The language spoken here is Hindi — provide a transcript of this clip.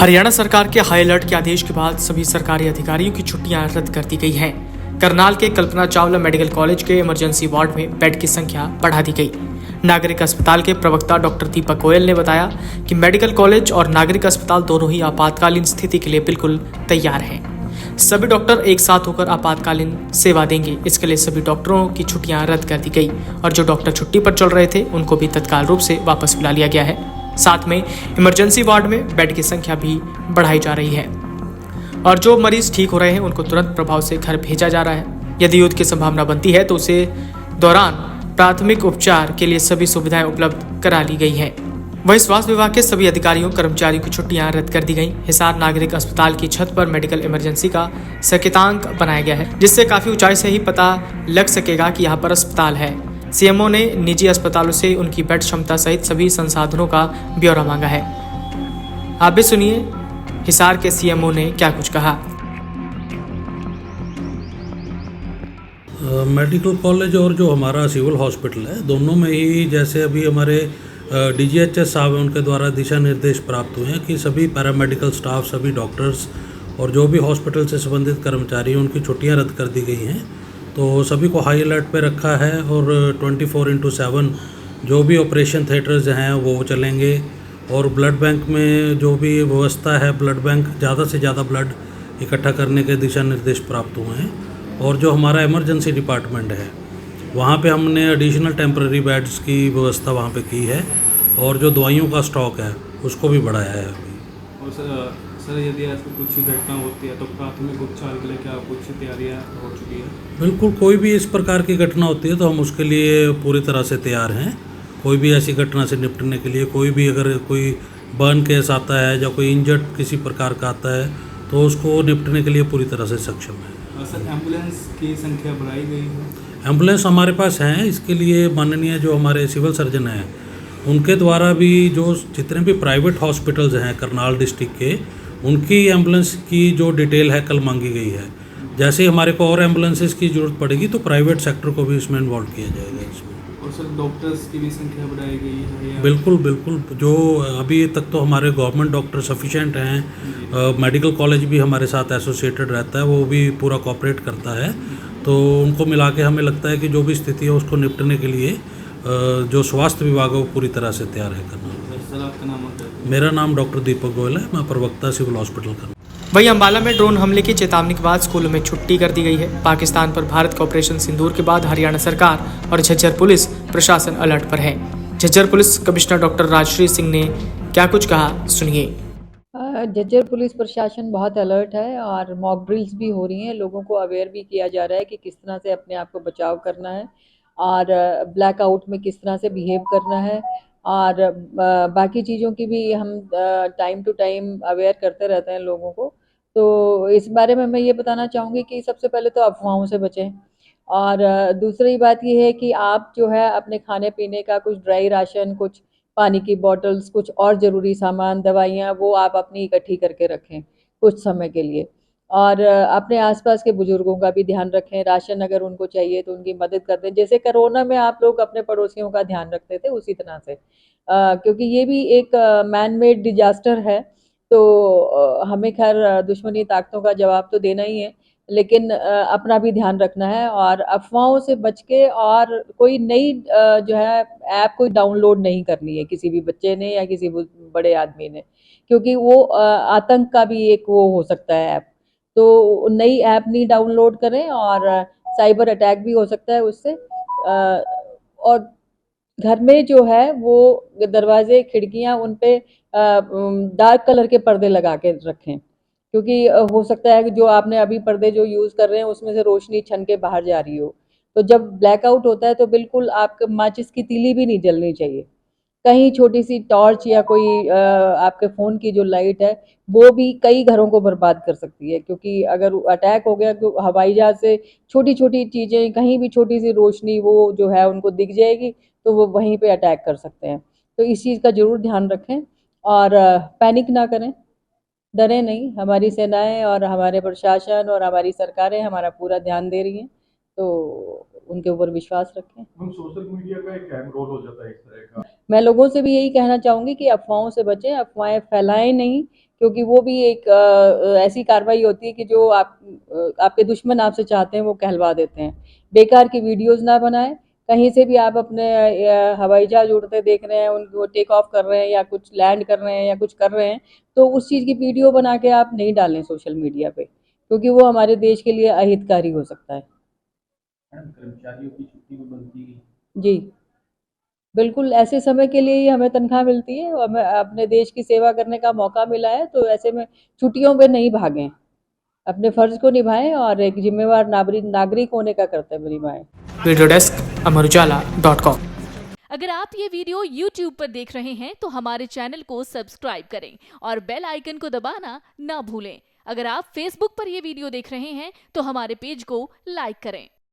हरियाणा सरकार के हाई अलर्ट के आदेश के बाद सभी सरकारी अधिकारियों की छुट्टियां रद्द कर दी गई हैं। करनाल के कल्पना चावला मेडिकल कॉलेज के इमरजेंसी वार्ड में बेड की संख्या बढ़ा दी गई। नागरिक अस्पताल के प्रवक्ता डॉक्टर दीपक गोयल ने बताया कि मेडिकल कॉलेज और नागरिक अस्पताल दोनों ही आपातकालीन स्थिति के लिए बिल्कुल तैयार हैं। सभी डॉक्टर एक साथ होकर आपातकालीन सेवा देंगे। इसके लिए सभी डॉक्टरों की छुट्टियां रद्द कर दी गई और जो डॉक्टर छुट्टी पर चल रहे थे उनको भी तत्काल रूप से वापस बुला लिया गया है। साथ में इमरजेंसी वार्ड में बेड की संख्या भी बढ़ाई जा रही है और जो मरीज ठीक हो रहे हैं उनको तुरंत प्रभाव से घर भेजा जा रहा है। यदि युद्ध की संभावना बनती है तो उसे दौरान प्राथमिक उपचार के लिए सभी सुविधाएं उपलब्ध करा ली गई हैं। वहीं स्वास्थ्य विभाग के सभी अधिकारियों कर्मचारियों की छुट्टियां रद्द कर दी गई। हिसार नागरिक अस्पताल की छत पर मेडिकल इमरजेंसी का संकेतांक बनाया गया है, जिससे काफी ऊंचाई से ही पता लग सकेगा कि यहाँ पर अस्पताल है। सीएमओ ने निजी अस्पतालों से उनकी बेड क्षमता सहित सभी संसाधनों का ब्यौरा मांगा है। आप भी सुनिए हिसार के सीएमओ ने क्या कुछ कहा। मेडिकल कॉलेज और जो हमारा सिविल हॉस्पिटल है, दोनों में ही जैसे अभी हमारे डीजीएचएस साहब हैं, उनके द्वारा दिशा निर्देश प्राप्त हुए हैं कि सभी पैरामेडिकल स्टाफ, सभी डॉक्टर्स और जो भी हॉस्पिटल से संबंधित कर्मचारी हैं उनकी छुट्टियां रद्द कर दी गई हैं। तो सभी को हाई अलर्ट पे रखा है और 24/7 जो भी ऑपरेशन थिएटर्स हैं वो चलेंगे और ब्लड बैंक में जो भी व्यवस्था है, ब्लड बैंक ज़्यादा से ज़्यादा ब्लड इकट्ठा करने के दिशा निर्देश प्राप्त हुए हैं। और जो हमारा इमरजेंसी डिपार्टमेंट है वहाँ पे हमने एडिशनल टेम्पररी बेड्स की व्यवस्था वहाँ पे की है और जो दवाइयों का स्टॉक है उसको भी बढ़ाया है अभी। और सर यदि ऐसी कुछ घटना होती है तो प्राथमिक उपचार के लिए क्या कुछ तैयारियां हो चुकी है? बिल्कुल, कोई भी इस प्रकार की घटना होती है तो हम उसके लिए पूरी तरह से तैयार हैं। कोई भी ऐसी घटना से निपटने के लिए, कोई भी अगर कोई बर्न केस आता है या कोई इंजर्ड किसी प्रकार का आता है तो उसको निपटने के लिए पूरी तरह से सक्षम है। सर एम्बुलेंस की संख्या बढ़ाई गई है? एम्बुलेंस हमारे पास हैं। इसके लिए माननीय जो हमारे सिविल सर्जन हैं उनके द्वारा भी जो जितने भी प्राइवेट हॉस्पिटल्स हैं करनाल डिस्ट्रिक्ट के, उनकी एम्बुलेंस की जो डिटेल है कल मांगी गई है। जैसे ही हमारे को और एम्बुलेंसेस की ज़रूरत पड़ेगी तो प्राइवेट सेक्टर को भी इसमें इन्वॉल्व किया जाएगा इसमें। और सर डॉक्टर्स की भी संख्या बढ़ाई गई है? बिल्कुल बिल्कुल, जो अभी तक तो हमारे गवर्नमेंट डॉक्टर सफिशेंट हैं। मेडिकल कॉलेज भी हमारे साथ एसोसिएटेड रहता है, वो भी पूरा कोऑपरेट करता है। तो उनको मिला के हमें लगता है कि जो भी स्थिति है उसको निपटने के लिए जो स्वास्थ्य विभाग है वो पूरी तरह से तैयार है करना। सर आपका नाम? मेरा नाम डॉक्टर दीपक गोयल है, मैं प्रवक्ता सिविल हॉस्पिटल का। वहीं अम्बाला में ड्रोन हमले की चेतावनी के बाद स्कूलों में छुट्टी कर दी गई है। पाकिस्तान पर भारत का ऑपरेशन सिंदूर के बाद हरियाणा सरकार और झज्जर पुलिस प्रशासन अलर्ट पर है। Jhajjar police commissioner doctor Rajshree Singh ने क्या कुछ कहा, सुनिए। झज्जर पुलिस प्रशासन बहुत अलर्ट है और मॉक ड्रिल्स भी हो रही हैं। लोगों को अवेयर भी किया जा रहा है कि किस तरह से अपने आप को बचाव करना है और ब्लैकआउट में किस तरह से बिहेव करना है और बाकी चीज़ों की भी हम टाइम टू टाइम अवेयर करते रहते हैं लोगों को। तो इस बारे में मैं ये बताना चाहूँगी कि सबसे पहले तो अफवाहों से बचें और दूसरी बात ये है कि आप जो है अपने खाने पीने का कुछ ड्राई राशन, कुछ पानी की बॉटल्स, कुछ और ज़रूरी सामान, दवाइयाँ वो आप अपनी इकट्ठी करके रखें कुछ समय के लिए और अपने आसपास के बुज़ुर्गों का भी ध्यान रखें। राशन अगर उनको चाहिए तो उनकी मदद कर दें। जैसे कोरोना में आप लोग अपने पड़ोसियों का ध्यान रखते थे उसी तरह से क्योंकि ये भी एक मैन मेड डिज़ास्टर है। तो हमें खैर दुश्मनी ताकतों का जवाब तो देना ही है, लेकिन अपना भी ध्यान रखना है और अफ़वाहों से बच के और कोई नई जो है ऐप कोई डाउनलोड नहीं करनी है किसी भी बच्चे ने या किसी बड़े आदमी ने, क्योंकि वो आतंक का भी एक वो हो सकता है ऐप। तो नई ऐप नहीं डाउनलोड करें और साइबर अटैक भी हो सकता है उससे। और घर में जो है वो दरवाजे, खिड़कियाँ उन पे डार्क कलर के पर्दे लगा के रखें, क्योंकि हो सकता है कि जो आपने अभी पर्दे जो यूज़ कर रहे हैं उसमें से रोशनी छन के बाहर जा रही हो। तो जब ब्लैकआउट होता है तो बिल्कुल आपके माचिस की तीली भी नहीं जलनी चाहिए। कहीं छोटी-सी टॉर्च या कोई आपके फ़ोन की जो लाइट है वो भी कई घरों को बर्बाद कर सकती है, क्योंकि अगर अटैक हो गया तो हवाई जहाज़ से छोटी-छोटी चीज़ें, कहीं भी छोटी-सी रोशनी वो जो है उनको दिख जाएगी तो वो वहीं पे अटैक कर सकते हैं। तो इस चीज़ का ज़रूर ध्यान रखें और पैनिक ना करें, डरें नहीं। हमारी सेनाएँ और हमारे प्रशासन और हमारी सरकारें हमारा पूरा ध्यान दे रही हैं, तो उनके ऊपर विश्वास रखें। हम सोशल मीडिया का एक अहम रोल हो जाता है इस तरह का। मैं लोगों से भी यही कहना चाहूँगी कि अफ़वाहों से बचें, अफ़वाहें फैलाएँ नहीं, क्योंकि वो भी एक ऐसी कार्रवाई होती है कि जो आपके दुश्मन आपसे चाहते हैं वो कहलवा देते हैं। बेकार की वीडियोस ना बनाएं। कहीं से भी आप अपने हवाई जहाज उड़ते देख रहे हैं, उनको टेक ऑफ कर रहे हैं या कुछ लैंड कर रहे हैं या कुछ कर रहे हैं, तो उस चीज़ की वीडियो बना के आप नहीं डालें सोशल मीडिया पे, क्योंकि वो हमारे देश के लिए अहितकारी हो सकता है। कर्मचारियों की छुट्टी में बनती है। जी, बिल्कुल ऐसे समय के लिए ही हमें तनख्वाह मिलती है और हमें अपने देश की सेवा करने का मौका मिला है, तो ऐसे में छुट्टियों पे नहीं भागें। अपने फ़र्ज़ को निभाएँ और एक ज़िम्मेवार नागरिक होने का कर्तव्य निभाएँ। Video desk amarujala.com। अगर आप ये वीडियो YouTube पर देख रहे हैं तो हमारे चैनल को सब्सक्राइब करें और बेल आइकन को दबाना ना भूलें। अगर आप Facebook पर ये वीडियो देख रहे हैं तो हमारे पेज को लाइक करें।